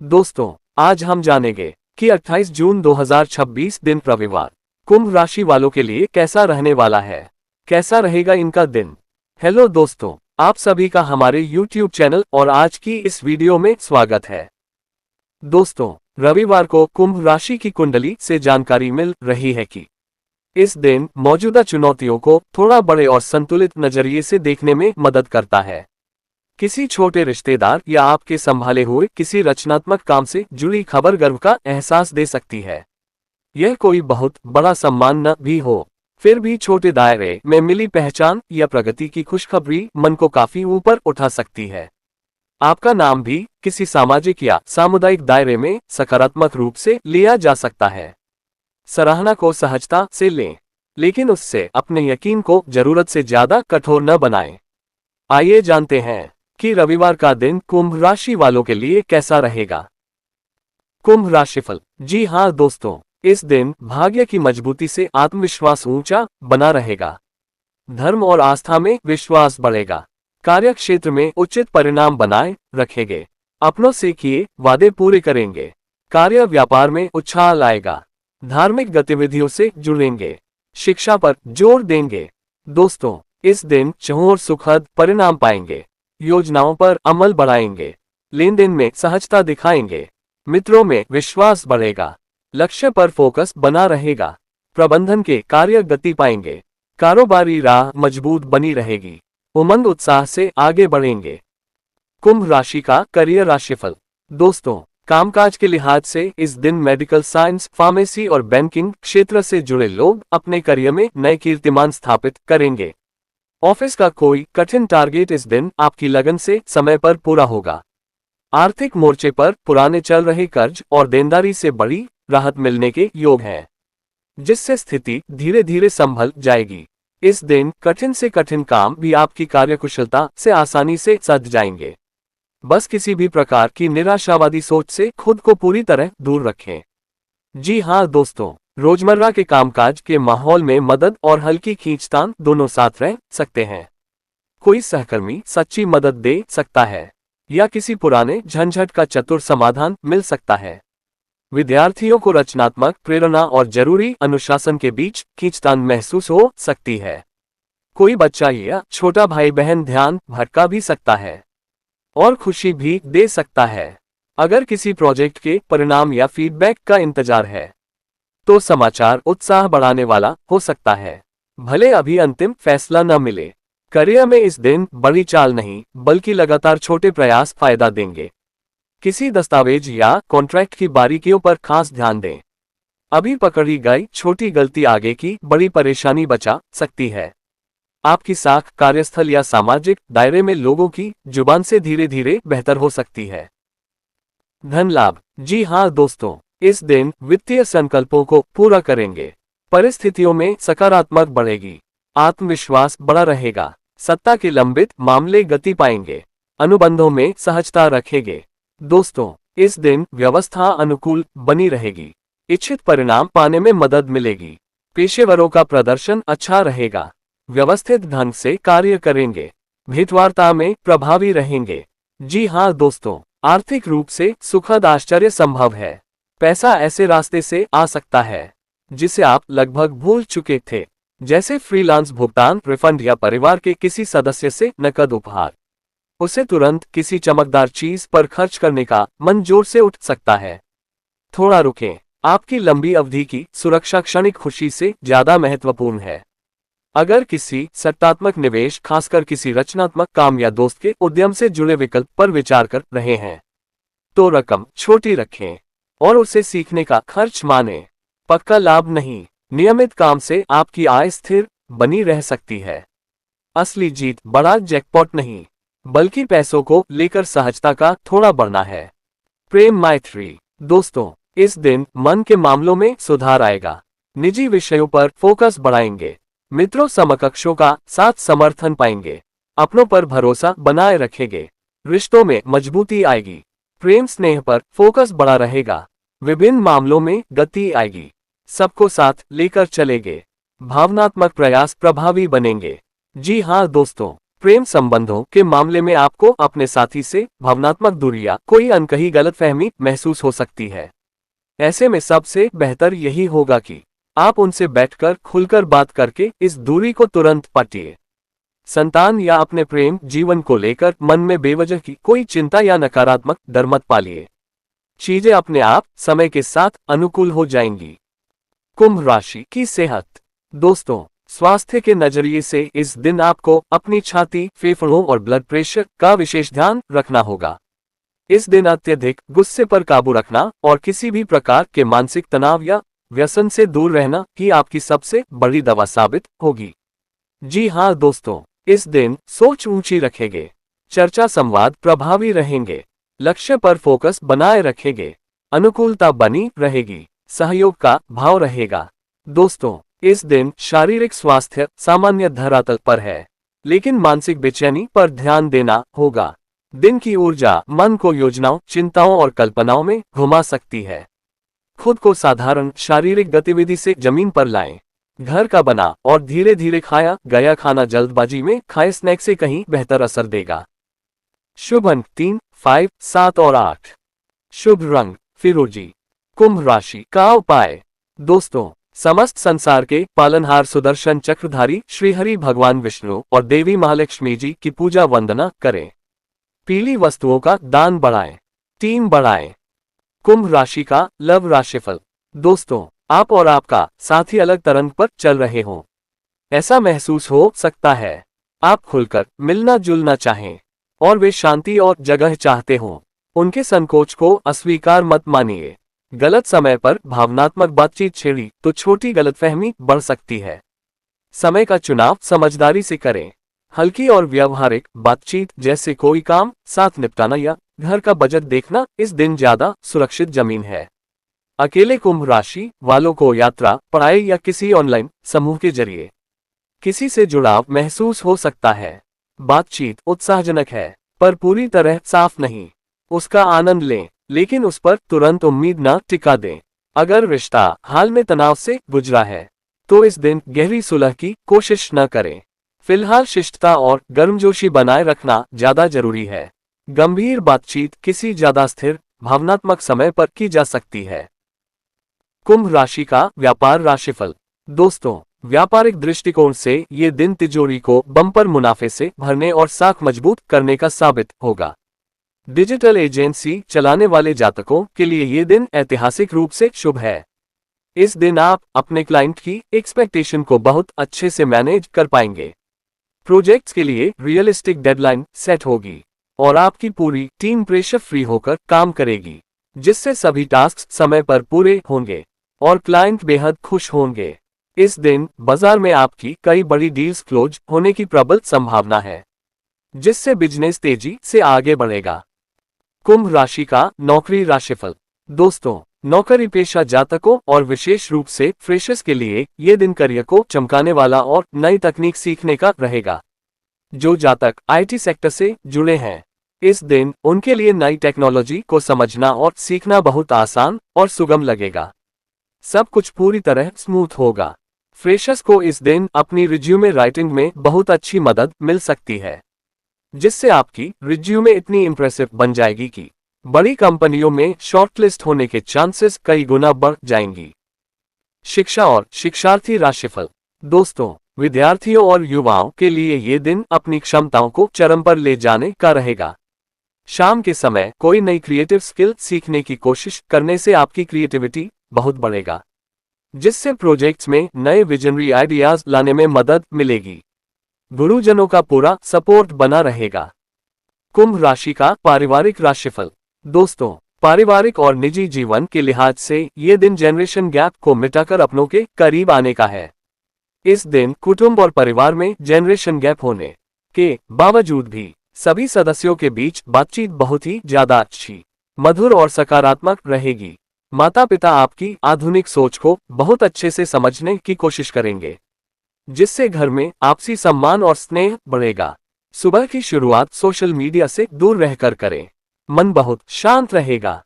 दोस्तों, आज हम जानेंगे कि 28 जून 2026 दिन रविवार कुंभ राशि वालों के लिए कैसा रहने वाला है। कैसा रहेगा इनका दिन। हेलो दोस्तों, आप सभी का हमारे YouTube चैनल और आज की इस वीडियो में स्वागत है। दोस्तों, रविवार को कुंभ राशि की कुंडली से जानकारी मिल रही है कि इस दिन मौजूदा चुनौतियों को थोड़ा बड़े और संतुलित नजरिए से देखने में मदद करता है। किसी छोटे रिश्तेदार या आपके संभाले हुए किसी रचनात्मक काम से जुड़ी खबर गर्व का एहसास दे सकती है। यह कोई बहुत बड़ा सम्मान न भी हो, फिर भी छोटे दायरे में मिली पहचान या प्रगति की खुशखबरी मन को काफी ऊपर उठा सकती है। आपका नाम भी किसी सामाजिक या सामुदायिक दायरे में सकारात्मक रूप से लिया जा सकता है। सराहना को सहजता से लें, लेकिन उससे अपने यकीन को जरूरत से ज्यादा कठोर न बनाएं। आइए जानते हैं कि रविवार का दिन कुंभ राशि वालों के लिए कैसा रहेगा। कुंभ राशिफल। जी हाँ दोस्तों, इस दिन भाग्य की मजबूती से आत्मविश्वास ऊंचा बना रहेगा। धर्म और आस्था में विश्वास बढ़ेगा। कार्य क्षेत्र में उचित परिणाम बनाए रखेंगे। अपनों से किए वादे पूरे करेंगे। कार्य व्यापार में उत्साह लाएगा। धार्मिक गतिविधियों से जुड़ेंगे। शिक्षा पर जोर देंगे। दोस्तों, इस दिन चहुओं सुखद परिणाम पाएंगे। योजनाओं पर अमल बढ़ाएंगे। लेन देन में सहजता दिखाएंगे। मित्रों में विश्वास बढ़ेगा। लक्ष्य पर फोकस बना रहेगा। प्रबंधन के कार्य गति पाएंगे। कारोबारी राह मजबूत बनी रहेगी। उमंग उत्साह से आगे बढ़ेंगे। कुंभ राशि का करियर राशिफल। दोस्तों, कामकाज के लिहाज से इस दिन मेडिकल साइंस, फार्मेसी और बैंकिंग क्षेत्र से जुड़े लोग अपने करियर में नए कीर्तिमान स्थापित करेंगे। ऑफिस का कोई कठिन टारगेट इस दिन आपकी लगन से समय पर पूरा होगा। आर्थिक मोर्चे पर पुराने चल रहे कर्ज और देनदारी से बड़ी राहत मिलने के योग हैं, जिससे स्थिति धीरे धीरे संभल जाएगी। इस दिन कठिन से कठिन काम भी आपकी कार्यकुशलता से आसानी से सध जाएंगे। बस किसी भी प्रकार की निराशावादी सोच से खुद को पूरी तरह दूर रखें। जी हाँ दोस्तों, रोजमर्रा के कामकाज के माहौल में मदद और हल्की खींचतान दोनों साथ रह सकते हैं। कोई सहकर्मी सच्ची मदद दे सकता है या किसी पुराने झंझट का चतुर समाधान मिल सकता है। विद्यार्थियों को रचनात्मक प्रेरणा और जरूरी अनुशासन के बीच खींचतान महसूस हो सकती है। कोई बच्चा या छोटा भाई बहन ध्यान भटका भी सकता है और खुशी भी दे सकता है। अगर किसी प्रोजेक्ट के परिणाम या फीडबैक का इंतजार है तो समाचार उत्साह बढ़ाने वाला हो सकता है, भले अभी अंतिम फैसला न मिले। करियर में इस दिन बड़ी चाल नहीं बल्कि लगातार छोटे प्रयास फायदा देंगे। किसी दस्तावेज या कॉन्ट्रैक्ट की बारीकियों पर खास ध्यान दें। अभी पकड़ी गई छोटी गलती आगे की बड़ी परेशानी बचा सकती है। आपकी साख कार्यस्थल या सामाजिक दायरे में लोगों की जुबान से धीरे धीरे बेहतर हो सकती है। धन लाभ। जी हाँ दोस्तों, इस दिन वित्तीय संकल्पों को पूरा करेंगे। परिस्थितियों में सकारात्मक बढ़ेगी। आत्मविश्वास बढ़ा रहेगा। सत्ता के लंबित मामले गति पाएंगे। अनुबंधों में सहजता रखेंगे। दोस्तों, इस दिन व्यवस्था अनुकूल बनी रहेगी। इच्छित परिणाम पाने में मदद मिलेगी। पेशेवरों का प्रदर्शन अच्छा रहेगा। व्यवस्थित ढंग से कार्य करेंगे। भेंटवार्ता में प्रभावी रहेंगे। जी हाँ दोस्तों, आर्थिक रूप से सुखद आश्चर्य संभव है। पैसा ऐसे रास्ते से आ सकता है जिसे आप लगभग भूल चुके थे, जैसे फ्रीलांस भुगतान, रिफंड या परिवार के किसी सदस्य से नकद उपहार। उसे तुरंत किसी चमकदार चीज पर खर्च करने का मन जोर से उठ सकता है। थोड़ा रुकें, आपकी लंबी अवधि की सुरक्षा क्षणिक खुशी से ज्यादा महत्वपूर्ण है। अगर किसी सट्टात्मक निवेश, खासकर किसी रचनात्मक काम या दोस्त के उद्यम से जुड़े विकल्प पर विचार कर रहे हैं तो रकम छोटी रखें और उसे सीखने का खर्च मानें। पक्का लाभ नहीं, नियमित काम से आपकी आय स्थिर बनी रह सकती है। असली जीत बड़ा जैकपॉट नहीं बल्कि पैसों को लेकर सहजता का थोड़ा बढ़ना है। प्रेम मैत्री। दोस्तों, इस दिन मन के मामलों में सुधार आएगा। निजी विषयों पर फोकस बढ़ाएंगे। मित्रों समकक्षों का साथ समर्थन पाएंगे। अपनों पर भरोसा बनाए रखेंगे। रिश्तों में मजबूती आएगी। प्रेम स्नेह पर फोकस बढ़ा रहेगा। विभिन्न मामलों में गति आएगी। सबको साथ लेकर चलेंगे। भावनात्मक प्रयास प्रभावी बनेंगे। जी हाँ दोस्तों, प्रेम संबंधों के मामले में आपको अपने साथी से भावनात्मक दूरी या कोई अनकही गलतफहमी महसूस हो सकती है। ऐसे में सबसे बेहतर यही होगा कि आप उनसे बैठकर खुलकर बात करके इस दूरी को तुरंत पाटिए। संतान या अपने प्रेम जीवन को लेकर मन में बेवजह की कोई चिंता या नकारात्मक डर मत पालिए। चीजें अपने आप समय के साथ अनुकूल हो जाएंगी। कुंभ राशि की सेहत। दोस्तों, स्वास्थ्य के नजरिए से इस दिन आपको अपनी छाती, फेफड़ों और ब्लड प्रेशर का विशेष ध्यान रखना होगा। इस दिन अत्यधिक गुस्से पर काबू रखना और किसी भी प्रकार के मानसिक तनाव या व्यसन से दूर रहना ही आपकी सबसे बड़ी दवा साबित होगी। जी हाँ दोस्तों, इस दिन सोच ऊंची रखेंगे, चर्चा संवाद प्रभावी रहेंगे, लक्ष्य पर फोकस बनाए रखेंगे, अनुकूलता बनी रहेगी, सहयोग का भाव रहेगा। दोस्तों, इस दिन शारीरिक स्वास्थ्य सामान्य धरातल पर है, लेकिन मानसिक बेचैनी पर ध्यान देना होगा। दिन की ऊर्जा मन को योजनाओं, चिंताओं और कल्पनाओं में घुमा सकती है। खुद को साधारण शारीरिक गतिविधि से जमीन पर लाएं। घर का बना और धीरे धीरे खाया गया खाना जल्दबाजी में खाए स्नैक से कहीं बेहतर असर देगा। शुभ अंक 3, 5, 7 और 8। शुभ रंग फिरोजी। कुंभ राशि का उपाय। दोस्तों, समस्त संसार के पालनहार सुदर्शन चक्रधारी श्रीहरि भगवान विष्णु और देवी महालक्ष्मी जी की पूजा वंदना करें। पीली वस्तुओं का दान बढ़ाएं, टीम बढ़ाएं। कुंभ राशि का लव राशिफल। दोस्तों, आप और आपका साथी अलग तरंग पर चल रहे हों। ऐसा महसूस हो सकता है आप खुलकर मिलना जुलना चाहें और वे शांति और जगह चाहते हों। उनके संकोच को अस्वीकार मत मानिए। गलत समय पर भावनात्मक बातचीत छेड़ी तो छोटी गलतफहमी बढ़ सकती है। समय का चुनाव समझदारी से करें। हल्की और व्यावहारिक बातचीत जैसे कोई काम साथ निपटाना या घर का बजट देखना इस दिन ज्यादा सुरक्षित जमीन है। अकेले कुंभ राशि वालों को यात्रा, पढ़ाई या किसी ऑनलाइन समूह के जरिए किसी से जुड़ाव महसूस हो सकता है। बातचीत उत्साहजनक है पर पूरी तरह साफ नहीं। उसका आनंद लें, लेकिन उस पर तुरंत उम्मीद न टिका दें। अगर रिश्ता हाल में तनाव से गुजरा है तो इस दिन गहरी सुलह की कोशिश न करें। फिलहाल शिष्टता और गर्मजोशी बनाए रखना ज्यादा जरूरी है। गंभीर बातचीत किसी ज्यादा स्थिर भावनात्मक समय पर की जा सकती है। कुंभ राशि का व्यापार राशिफल। दोस्तों, व्यापारिक दृष्टिकोण से ये दिन तिजोरी को बम्पर मुनाफे से भरने और साख मजबूत करने का साबित होगा। डिजिटल एजेंसी चलाने वाले जातकों के लिए ये दिन ऐतिहासिक रूप से शुभ है। इस दिन आप अपने क्लाइंट की एक्सपेक्टेशन को बहुत अच्छे से मैनेज कर पाएंगे। प्रोजेक्ट्स के लिए रियलिस्टिक डेडलाइन सेट होगी और आपकी पूरी टीम प्रेशर फ्री होकर काम करेगी, जिससे सभी टास्क समय पर पूरे होंगे और क्लाइंट बेहद खुश होंगे। इस दिन बाजार में आपकी कई बड़ी डील्स क्लोज होने की प्रबल संभावना है, जिससे बिजनेस तेजी से आगे बढ़ेगा। कुंभ राशि का नौकरी राशिफल। दोस्तों, नौकरी पेशा जातकों और विशेष रूप से फ्रेशर्स के लिए ये दिन करियर को चमकाने वाला और नई तकनीक सीखने का रहेगा। जो जातक आईटी सेक्टर से जुड़े हैं, इस दिन उनके लिए नई टेक्नोलॉजी को समझना और सीखना बहुत आसान और सुगम लगेगा। सब कुछ पूरी तरह स्मूथ होगा। फ्रेशर्स को इस दिन अपनी रिज्यूमे राइटिंग में बहुत अच्छी मदद मिल सकती है, जिससे आपकी रिज्यूमे इतनी इंप्रेसिव बन जाएगी कि बड़ी कंपनियों में शॉर्टलिस्ट होने के चांसेस कई गुना बढ़ जाएंगी। शिक्षा और शिक्षार्थी राशिफल। दोस्तों, विद्यार्थियों और युवाओं के लिए ये दिन अपनी क्षमताओं को चरम पर ले जाने का रहेगा। शाम के समय कोई नई क्रिएटिव स्किल सीखने की कोशिश करने से आपकी क्रिएटिविटी बहुत बढ़ेगा, जिससे प्रोजेक्ट्स में नए विजनरी आइडियाज लाने में मदद मिलेगी। गुरुजनों का पूरा सपोर्ट बना रहेगा। कुंभ राशि का पारिवारिक राशिफल। दोस्तों, पारिवारिक और निजी जीवन के लिहाज से ये दिन जनरेशन गैप को मिटाकर अपनों के करीब आने का है। इस दिन कुटुंब और परिवार में जनरेशन गैप होने के बावजूद भी सभी सदस्यों के बीच बातचीत बहुत ही ज्यादा अच्छी, मधुर और सकारात्मक रहेगी। माता पिता आपकी आधुनिक सोच को बहुत अच्छे से समझने की कोशिश करेंगे, जिससे घर में आपसी सम्मान और स्नेह बढ़ेगा। सुबह की शुरुआत सोशल मीडिया से दूर रहकर करें, मन बहुत शांत रहेगा।